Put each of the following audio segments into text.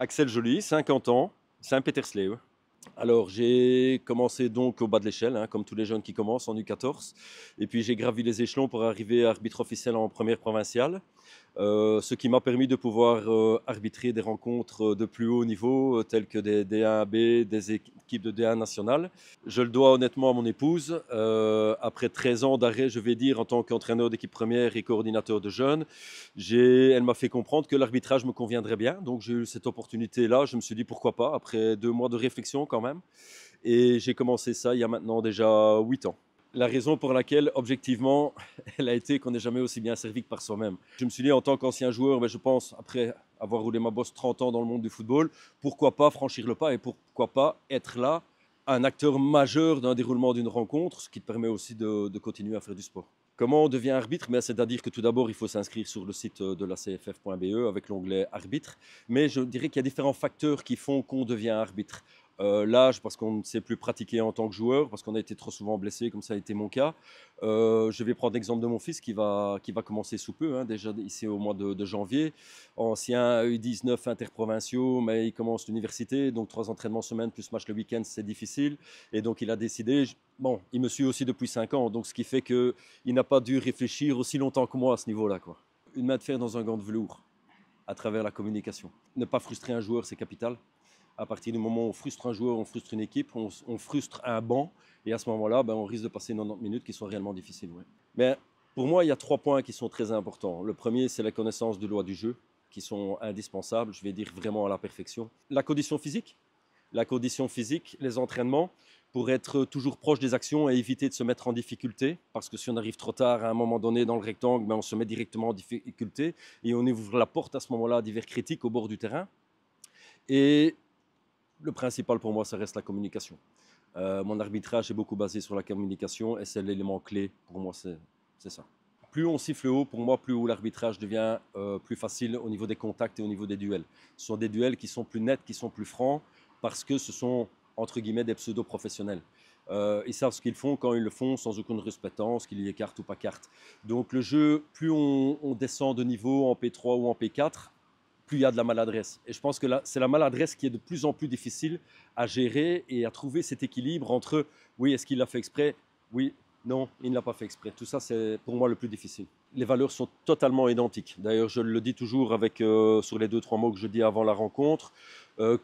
Axel Joly, 50 ans, Saint-Pétersleeuw. Alors, j'ai commencé donc au bas de l'échelle, comme tous les jeunes qui commencent en U14. Et puis, j'ai gravi les échelons pour arriver à arbitre officiel en première provinciale. Ce qui m'a permis de pouvoir arbitrer des rencontres de plus haut niveau, telles que des D1B, des équipes de D1 nationales. Je le dois honnêtement à mon épouse. Après 13 ans d'arrêt, je vais dire, en tant qu'entraîneur d'équipe première et coordinateur de jeunes, elle m'a fait comprendre que l'arbitrage me conviendrait bien. Donc j'ai eu cette opportunité-là. Je me suis dit pourquoi pas, après 2 mois de réflexion quand même. Et j'ai commencé ça il y a maintenant déjà 8 ans. La raison pour laquelle, objectivement, elle a été qu'on n'est jamais aussi bien servi que par soi-même. Je me suis dit, en tant qu'ancien joueur, je pense, après avoir roulé ma bosse 30 ans dans le monde du football, pourquoi pas franchir le pas et pourquoi pas être là, un acteur majeur d'un déroulement d'une rencontre, ce qui te permet aussi de continuer à faire du sport. Comment on devient arbitre? C'est-à-dire que tout d'abord, il faut s'inscrire sur le site de la cff.be avec l'onglet arbitre. Mais je dirais qu'il y a différents facteurs qui font qu'on devient arbitre. L'âge, parce qu'on ne sait plus pratiquer en tant que joueur, parce qu'on a été trop souvent blessé, comme ça a été mon cas. Je vais prendre l'exemple de mon fils qui va commencer sous peu, déjà ici au mois de janvier. Ancien U19 interprovinciaux, mais il commence l'université, donc 3 entraînements semaine plus match le week-end, c'est difficile. Et donc il a décidé, bon, il me suit aussi depuis 5 ans, donc ce qui fait qu'il n'a pas dû réfléchir aussi longtemps que moi à ce niveau-là, quoi. Une main de fer dans un gant de velours, à travers la communication. Ne pas frustrer un joueur, c'est capital. À partir du moment où on frustre un joueur, on frustre une équipe, on frustre un banc, et à ce moment-là, on risque de passer 90 minutes qui sont réellement difficiles. Ouais. Mais pour moi, il y a 3 points qui sont très importants. Le premier, c'est la connaissance des lois du jeu, qui sont indispensables, je vais dire vraiment à la perfection. La condition physique, les entraînements, pour être toujours proche des actions et éviter de se mettre en difficulté, parce que si on arrive trop tard à un moment donné dans le rectangle, on se met directement en difficulté, et on ouvre la porte à ce moment-là à divers critiques au bord du terrain. Et le principal pour moi, ça reste la communication. Mon arbitrage est beaucoup basé sur la communication et c'est l'élément clé pour moi, c'est ça. Plus on siffle haut, pour moi, plus haut l'arbitrage devient plus facile au niveau des contacts et au niveau des duels. Ce sont des duels qui sont plus nets, qui sont plus francs, parce que ce sont, entre guillemets, des pseudo-professionnels. Ils savent ce qu'ils font quand ils le font sans aucune respectance, qu'il y ait carte ou pas carte. Donc le jeu, plus on descend de niveau en P3 ou en P4, plus il y a de la maladresse. Et je pense que c'est la maladresse qui est de plus en plus difficile à gérer et à trouver cet équilibre entre, oui, est-ce qu'il l'a fait exprès? Oui, non, il ne l'a pas fait exprès. Tout ça, c'est pour moi le plus difficile. Les valeurs sont totalement identiques. D'ailleurs, je le dis toujours sur les 2-3 mots que je dis avant la rencontre.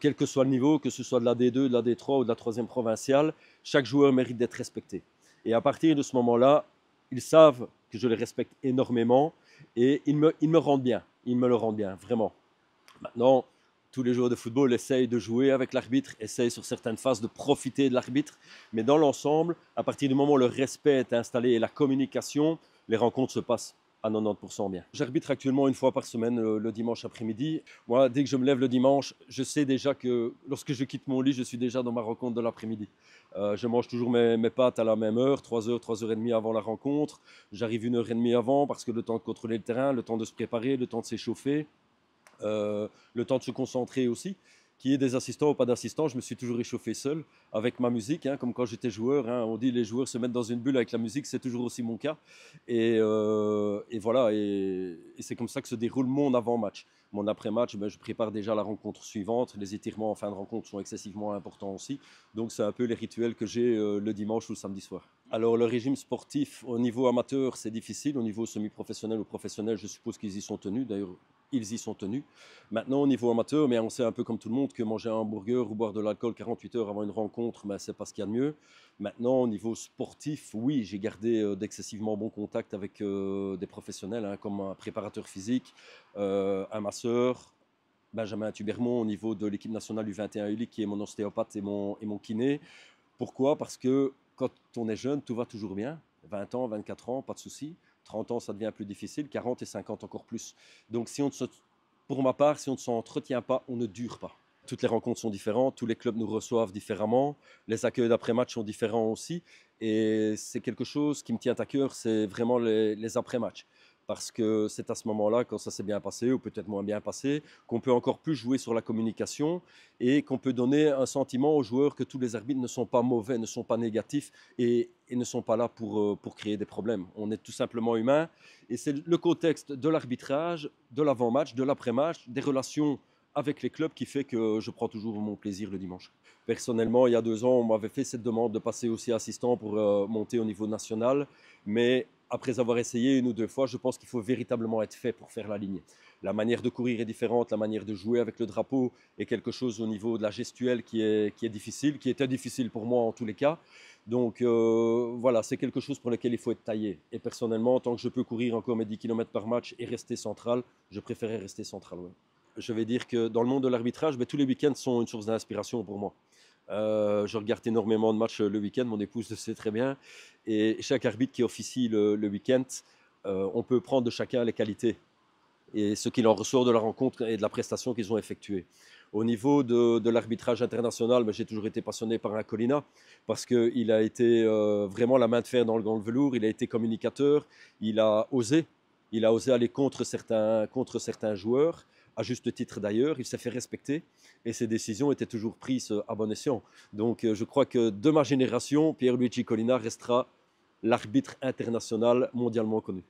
Quel que soit le niveau, que ce soit de la D2, de la D3 ou de la 3e provinciale, chaque joueur mérite d'être respecté. Et à partir de ce moment-là, ils savent que je les respecte énormément et ils me rendent bien. Ils me le rendent bien, vraiment. Maintenant, tous les joueurs de football essayent de jouer avec l'arbitre, essayent sur certaines phases de profiter de l'arbitre, mais dans l'ensemble, à partir du moment où le respect est installé et la communication, les rencontres se passent à 90% bien. J'arbitre actuellement 1 fois par semaine le dimanche après-midi. Moi, dès que je me lève le dimanche, je sais déjà que lorsque je quitte mon lit, je suis déjà dans ma rencontre de l'après-midi. Je mange toujours mes pâtes à la même heure, 3 heures, 3h30 avant la rencontre. J'arrive 1h30 avant parce que le temps de contrôler le terrain, le temps de se préparer, le temps de s'échauffer. Le temps de se concentrer aussi. Qu'il y ait des assistants ou pas d'assistants, je me suis toujours échauffé seul avec ma musique, comme quand j'étais joueur. On dit les joueurs se mettent dans une bulle avec la musique, c'est toujours aussi mon cas. Et voilà, et c'est comme ça que se déroule mon avant-match. Mon après-match, je prépare déjà la rencontre suivante. Les étirements en fin de rencontre sont excessivement importants aussi. Donc c'est un peu les rituels que j'ai le dimanche ou le samedi soir. Alors le régime sportif au niveau amateur, c'est difficile. Au niveau semi-professionnel ou professionnel, je suppose qu'ils y sont tenus. D'ailleurs, ils y sont tenus. Maintenant, au niveau amateur, mais on sait un peu comme tout le monde que manger un hamburger ou boire de l'alcool 48 heures avant une rencontre, c'est pas ce qu'il y a de mieux. Maintenant, au niveau sportif, oui, j'ai gardé d'excessivement bons contacts avec des professionnels, comme un préparateur physique, un masseur, Benjamin Tubermont au niveau de l'équipe nationale U21 Ulic, qui est mon ostéopathe et mon kiné. Pourquoi? Parce que quand on est jeune, tout va toujours bien. 20 ans, 24 ans, pas de souci. 30 ans, ça devient plus difficile. 40 et 50 encore plus. Donc, pour ma part, si on ne s'entretient pas, on ne dure pas. Toutes les rencontres sont différentes, tous les clubs nous reçoivent différemment, les accueils d'après-match sont différents aussi. Et c'est quelque chose qui me tient à cœur, c'est vraiment les après-matchs. Parce que c'est à ce moment-là, quand ça s'est bien passé ou peut-être moins bien passé, qu'on peut encore plus jouer sur la communication et qu'on peut donner un sentiment aux joueurs que tous les arbitres ne sont pas mauvais, ne sont pas négatifs et ne sont pas là pour créer des problèmes. On est tout simplement humain et c'est le contexte de l'arbitrage, de l'avant-match, de l'après-match, des relations avec les clubs qui fait que je prends toujours mon plaisir le dimanche. Personnellement, il y a 2 ans, on m'avait fait cette demande de passer aussi assistant pour monter au niveau national, mais après avoir essayé 1 ou 2 fois, je pense qu'il faut véritablement être fait pour faire la ligne. La manière de courir est différente, la manière de jouer avec le drapeau est quelque chose au niveau de la gestuelle qui est difficile, qui était difficile pour moi en tous les cas. Donc voilà, c'est quelque chose pour lequel il faut être taillé. Et personnellement, tant que je peux courir encore mes 10 km par match et rester central, je préférais rester central. Ouais. Je vais dire que dans le monde de l'arbitrage, tous les week-ends sont une source d'inspiration pour moi. Je regarde énormément de matchs le week-end, mon épouse le sait très bien. Et chaque arbitre qui officie le week-end, on peut prendre de chacun les qualités et ce qu'il en ressort de la rencontre et de la prestation qu'ils ont effectuée. Au niveau de l'arbitrage international, j'ai toujours été passionné par un Colina parce qu'il a été vraiment la main de fer dans le velours, il a été communicateur, il a osé, il a osé aller contre certains joueurs, à juste titre d'ailleurs, il s'est fait respecter et ses décisions étaient toujours prises à bon escient. Donc je crois que de ma génération, Pierluigi Collina restera l'arbitre international mondialement connu.